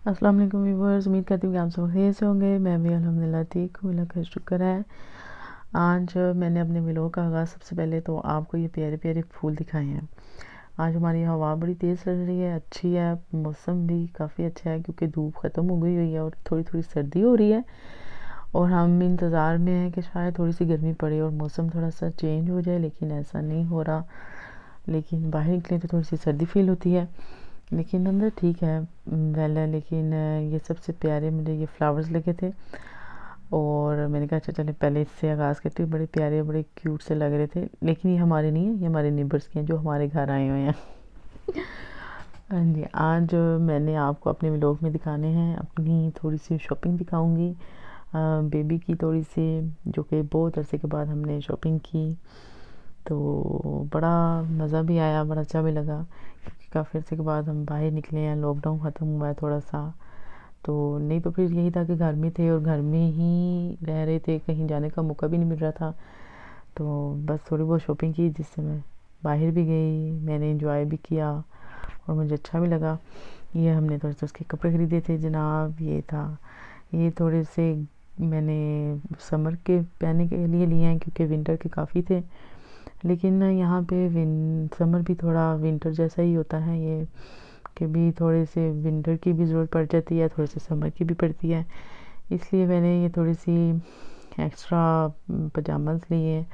अस्सलाम वालेकुम व्यूअर्स, उम्मीद करती हूँ कि आप सब खैरियत से होंगे। मैं भी अल्हम्दुलिल्लाह ठीक हूँ, अल्लाह का शुक्र है। आज मैंने अपने व्लॉग का आगाज़ सबसे पहले तो आपको ये प्यारे प्यारे फूल दिखाए हैं। आज हमारी हवा बड़ी तेज़ चल रही है, अच्छी है, मौसम भी काफ़ी अच्छा है क्योंकि धूप ख़त्म हो गई हुई है और थोड़ी थोड़ी सर्दी हो रही है। और हम इंतज़ार में हैं कि शायद थोड़ी सी गर्मी पड़े और मौसम थोड़ा सा चेंज हो जाए, लेकिन ऐसा नहीं हो रहा। लेकिन बाहर निकले तो थोड़ी सी सर्दी फील होती है, लेकिन अंदर ठीक है, वेल है। लेकिन ये सबसे प्यारे मुझे ये फ्लावर्स लगे थे और मैंने कहा अच्छा चले पहले इससे आगाज़ करती हूँ। बड़े प्यारे, बड़े क्यूट से लग रहे थे, लेकिन ये हमारे नहीं है, ये हमारे नेबर्स के हैं जो हमारे घर आए हुए हैं। हाँ जी, आज मैंने आपको अपने व्लॉग में दिखाने हैं, अपनी थोड़ी सी शॉपिंग दिखाऊंगी, बेबी की थोड़ी सी, जो कि बहुत अरसे के बाद हमने शॉपिंग की। तो बड़ा मज़ा भी आया, बड़ा अच्छा भी लगा क्योंकि काफ़ी अर्से के बाद हम बाहर निकले हैं, लॉकडाउन ख़त्म हुआ है थोड़ा सा। तो नहीं तो फिर यही था कि घर में थे और घर में ही रह रहे थे, कहीं जाने का मौका भी नहीं मिल रहा था। तो बस थोड़ी बहुत शॉपिंग की, जिससे मैं बाहर भी गई, मैंने इंजॉय भी किया और मुझे अच्छा भी लगा। ये हमने थोड़े से उसके कपड़े ख़रीदे थे जनाब, ये था, ये थोड़े से मैंने समर के पहनने के लिए हैं क्योंकि विंटर के काफ़ी थे। लेकिन यहाँ पे समर भी थोड़ा विंटर जैसा ही होता है, ये कि भी थोड़े से विंटर की भी ज़रूरत पड़ जाती है, थोड़े से समर की भी पड़ती है। इसलिए मैंने ये थोड़ी सी एक्स्ट्रा पजामाज लिए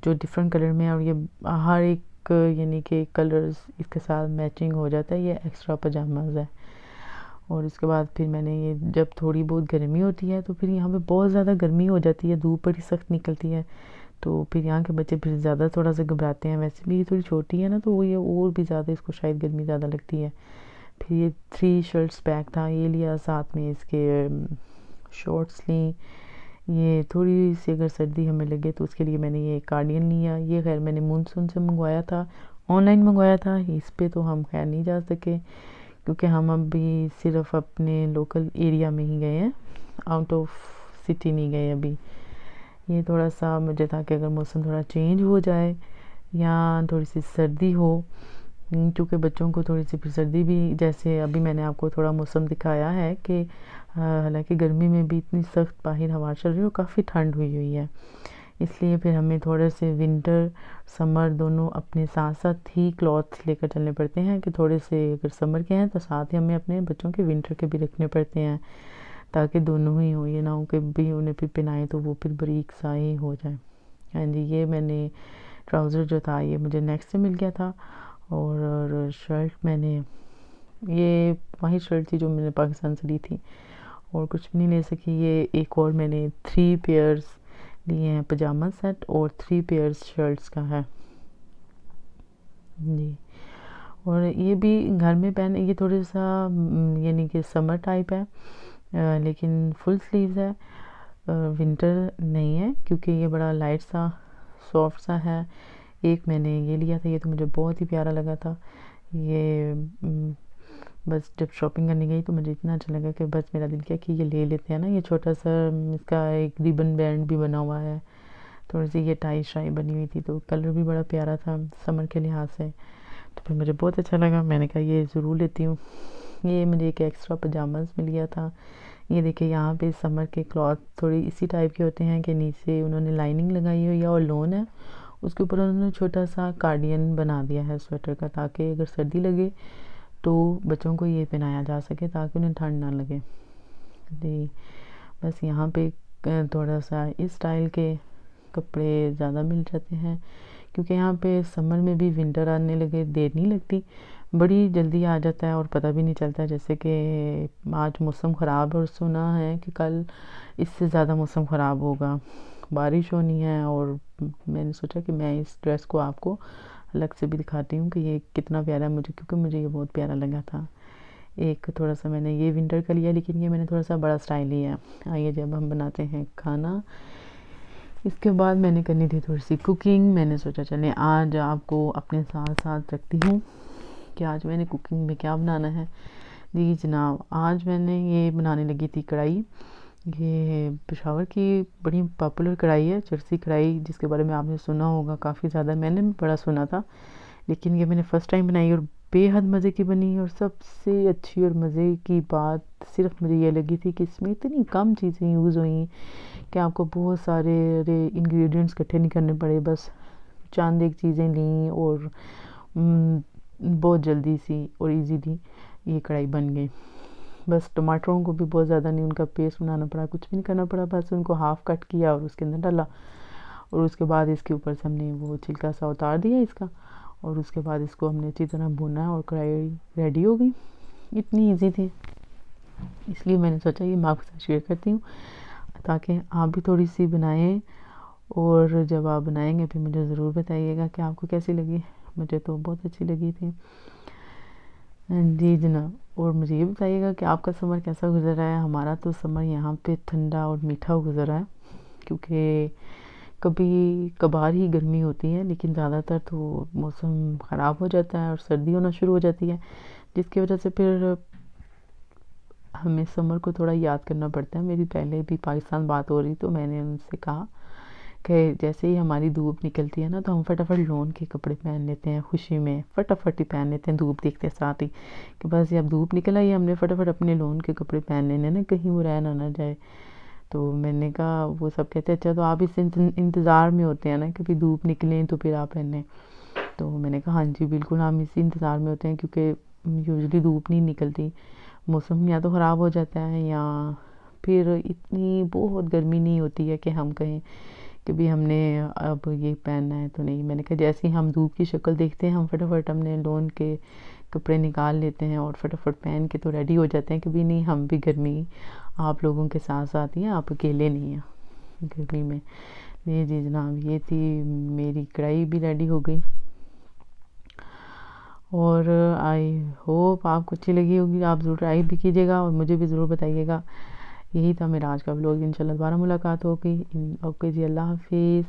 जो डिफरेंट कलर में है, और ये हर एक यानी कि कलर्स इसके साथ मैचिंग हो जाता है, ये एक्स्ट्रा पजामाज है। और इसके बाद फिर मैंने ये, जब थोड़ी बहुत गर्मी होती है तो फिर यहाँ पे बहुत ज़्यादा गर्मी हो जाती है, धूप बड़ी सख्त निकलती है, तो फिर यहाँ के बच्चे फिर ज़्यादा थोड़ा सा घबराते हैं। वैसे भी ये थोड़ी छोटी है ना, तो वो ये और भी ज़्यादा इसको शायद गर्मी ज़्यादा लगती है। फिर ये 3 शर्ट्स पैक था, ये लिया, साथ में इसके शॉर्ट्स ली। ये थोड़ी सी अगर सर्दी हमें लगे तो उसके लिए मैंने ये कार्डिगन लिया। ये खैर मैंने मूनसून से मंगवाया था, ऑनलाइन मंगवाया था, इस पे तो हम खैर नहीं जा सके क्योंकि हम अभी सिर्फ अपने लोकल एरिया में ही गए हैं, आउट ऑफ सिटी नहीं गए अभी। ये थोड़ा सा मुझे था कि अगर मौसम थोड़ा चेंज हो जाए या थोड़ी सी सर्दी हो, क्योंकि बच्चों को थोड़ी सी फिर सर्दी भी, जैसे अभी मैंने आपको थोड़ा मौसम दिखाया है कि हालांकि गर्मी में भी इतनी सख्त बाहर हवा चल रही है और काफ़ी ठंड हुई हुई है, इसलिए फिर हमें थोड़े से विंटर समर दोनों अपने साथ साथ ही क्लॉथ्स लेकर चलने पड़ते हैं कि थोड़े से अगर समर के हैं तो साथ ही हमें अपने बच्चों के विंटर के भी रखने पड़ते हैं, ताकि दोनों ही हो, ये ना हो कि भी उन्हें फिर पहनाएं तो वो फिर बारीक सा ही हो जाए। हाँ जी, ये मैंने ट्राउज़र जो था ये मुझे नेक्स्ट से मिल गया था, और शर्ट मैंने, ये वही शर्ट थी जो मैंने पाकिस्तान से ली थी और कुछ भी नहीं ले सकी। ये एक और मैंने 3 पेयर्स लिए हैं, पजामा सेट और 3 पेयर्स शर्ट्स का है जी। और ये भी घर में पहने, ये थोड़ा सा यानी कि समर टाइप है, लेकिन फुल स्लीव्स है, विंटर नहीं है क्योंकि ये बड़ा लाइट सा सॉफ्ट सा है। एक मैंने ये लिया था, ये तो मुझे बहुत ही प्यारा लगा था। ये बस जब शॉपिंग करने गई तो मुझे इतना अच्छा लगा कि बस मेरा दिल किया कि ये ले लेते हैं ना। ये छोटा सा इसका एक रिबन बैंड भी बना हुआ है, थोड़ी सी ये टाई शाई बनी हुई थी, तो कलर भी बड़ा प्यारा था समर के लिहाज से, तो फिर मुझे बहुत अच्छा लगा। मैंने कहा ये ज़रूर लेती हूँ। ये मुझे एक एक्स्ट्रा पजामाज मिल गया था। ये देखिए यहाँ पे समर के क्लॉथ थोड़ी इसी टाइप के होते हैं कि नीचे उन्होंने लाइनिंग लगाई हुई है और लोन है, उसके ऊपर उन्होंने छोटा सा कार्डियन बना दिया है स्वेटर का, ताकि अगर सर्दी लगे तो बच्चों को ये पहनाया जा सके ताकि उन्हें ठंड ना लगे जी। बस यहाँ पे थोड़ा सा इस स्टाइल के कपड़े ज़्यादा मिल जाते हैं क्योंकि यहाँ पे समर में भी विंटर आने लगे, देर नहीं लगती, बड़ी जल्दी आ जाता है और पता भी नहीं चलता। जैसे कि आज मौसम ख़राब है और सुना है कि कल इससे ज़्यादा मौसम ख़राब होगा, बारिश होनी है। और मैंने सोचा कि मैं इस ड्रेस को आपको अलग से भी दिखाती हूँ कि ये कितना प्यारा है मुझे, क्योंकि मुझे ये बहुत प्यारा लगा था। एक थोड़ा सा मैंने ये विंटर का लिया, लेकिन ये मैंने थोड़ा सा बड़ा स्टाइल लिया है। आइए जब हम बनाते हैं खाना, इसके बाद मैंने करनी थी थोड़ी सी कुकिंग। मैंने सोचा चले आज आपको अपने साथ साथ रखती हूँ कि आज मैंने कुकिंग में क्या बनाना है। जी जनाब, आज मैंने ये बनाने लगी थी कढ़ाई। ये पेशावर की बड़ी पॉपुलर कढ़ाई है, चरसी कढ़ाई, जिसके बारे में आपने सुना होगा काफ़ी ज़्यादा, मैंने भी बड़ा सुना था, लेकिन ये मैंने फ़र्स्ट टाइम बनाई और बेहद मज़े की बनी। और सबसे अच्छी और मज़े की बात सिर्फ मुझे ये लगी थी कि इसमें इतनी कम चीज़ें यूज़ हुई कि आपको बहुत सारे इंग्रेडिएंट्स इकट्ठे नहीं करने पड़े। बस चंद एक चीज़ें ली और बहुत जल्दी सी और इजीली ये कढ़ाई बन गई। बस टमाटरों को भी बहुत ज़्यादा नहीं उनका पेस्ट बनाना पड़ा, कुछ भी नहीं करना पड़ा, बस उनको हाफ़ कट किया और उसके अंदर डाला। और उसके बाद इसके ऊपर से हमने वो छिलका सा उतार दिया इसका, और उसके बाद इसको हमने अच्छी तरह भुना और कढ़ाई रेडी हो गई। इतनी इजी थी, इसलिए मैंने सोचा ये मैं आपके साथ शेयर करती हूँ ताकि आप भी थोड़ी सी बनाएं। और जब आप बनाएंगे फिर मुझे ज़रूर बताइएगा कि आपको कैसी लगी। मुझे तो बहुत अच्छी लगी थी जी जनाब। और मुझे ये बताइएगा कि आपका समर कैसा गुजर रहा है। हमारा तो समर यहाँ पे ठंडा और मीठा गुजर रहा है, क्योंकि कभी कभार ही गर्मी होती है, लेकिन ज़्यादातर तो मौसम ख़राब हो जाता है और सर्दी होना शुरू हो जाती है, जिसकी वजह से फिर हमें समर को थोड़ा याद करना पड़ता है। मेरी पहले भी पाकिस्तान बात हो रही तो मैंने उनसे कहा कि जैसे ही हमारी धूप निकलती है ना तो हम फटाफट लोन के कपड़े पहन लेते हैं, खुशी में फटाफट ही पहन लेते हैं धूप देखते साथ ही कि बस ये अब धूप निकल आई, हमने फटाफट अपने लोन के कपड़े पहन लेने ना, कहीं वो रह ना जाए। तो मैंने कहा, वो सब कहते हैं अच्छा तो आप इस इंतज़ार में होते हैं ना कि भी धूप निकलें तो फिर आप पहने। तो मैंने कहा हाँ जी बिल्कुल, हम इसी इंतज़ार में होते हैं, क्योंकि यूजली धूप नहीं निकलती, मौसम या तो ख़राब हो जाता है या फिर इतनी बहुत गर्मी नहीं होती है कि हम कहें कि भी हमने अब ये पहनना है तो नहीं। मैंने कहा जैसे ही हम धूप की शक्ल देखते हैं हम फटाफट हमने लोन के कपड़े निकाल लेते हैं और फटाफट पहन के तो रेडी हो जाते हैं कि भी नहीं हम भी गर्मी आप लोगों के साथ साथ ही हैं, आप अकेले नहीं हैं गर्मी में। ये जी जनाब, ये थी मेरी कढ़ाई भी रेडी हो गई। और आई होप आपको अच्छी लगी होगी, आप ज़रूर ट्राई भी कीजिएगा और मुझे भी ज़रूर बताइएगा। यही था मेरा आज का व्लॉग। इंशाल्लाह दोबारा मुलाकात होगी। ओके जी, अल्लाह हाफिज़।